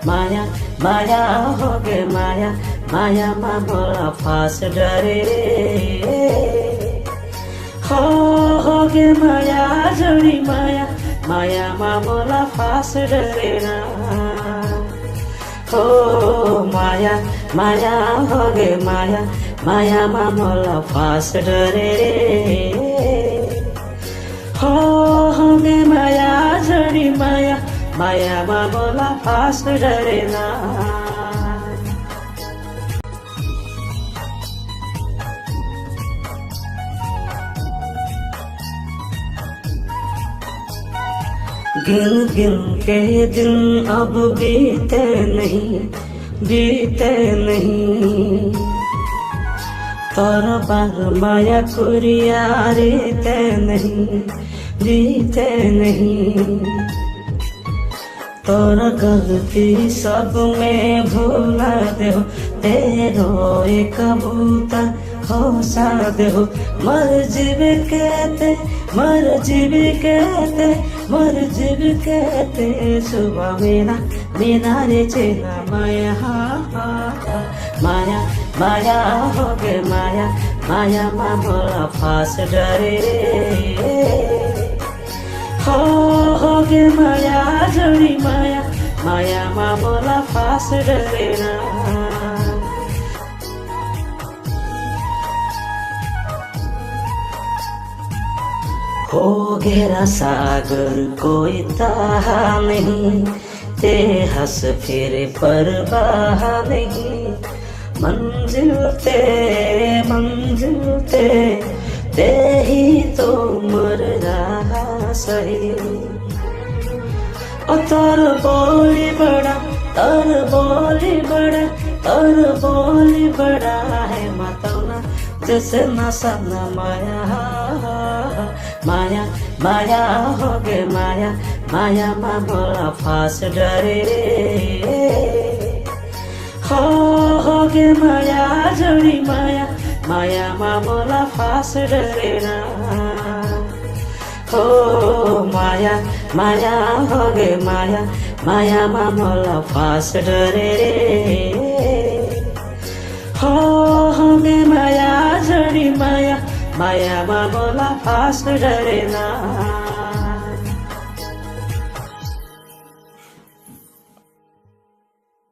माया माया हो गे माया माया मा मोला फास डरे हो गे माया जोडी माया माया मा मोला फास डरेना हो माया माया हो गे माया माया मा मोला फास डरे हो गे माया जोडी माया माया मा मोला फास डरेना गिन गिन के दिन अब बीते नहीं तोर बार माया कुरिया रीते नहीं तोर गलती सब में भूला दे हो तेरो एक बूता खोसा दे हो मर जीव कहते सुबह मेरा रे चेना माया माया माया हो गे माया माया मा मोला फास डरे हो गे माया जोडी माया माया मा मोला फास डरेना हो गहरा सागर कोई ताहा नहीं ते हंस फिर परवाह नहीं मंजिल ते ही तो मर रहा सही और तोर बोली बड़ा है माता जैसे नशा न माया माया हो गे माया माया मा मोला फास डरे हो गे माया जोडी माया माया मा मोला फास डरेना हो माया माया हो गे माया माया मा मोला फास डरे हो गे माया जोडी माया माया मा मोला फास डरेना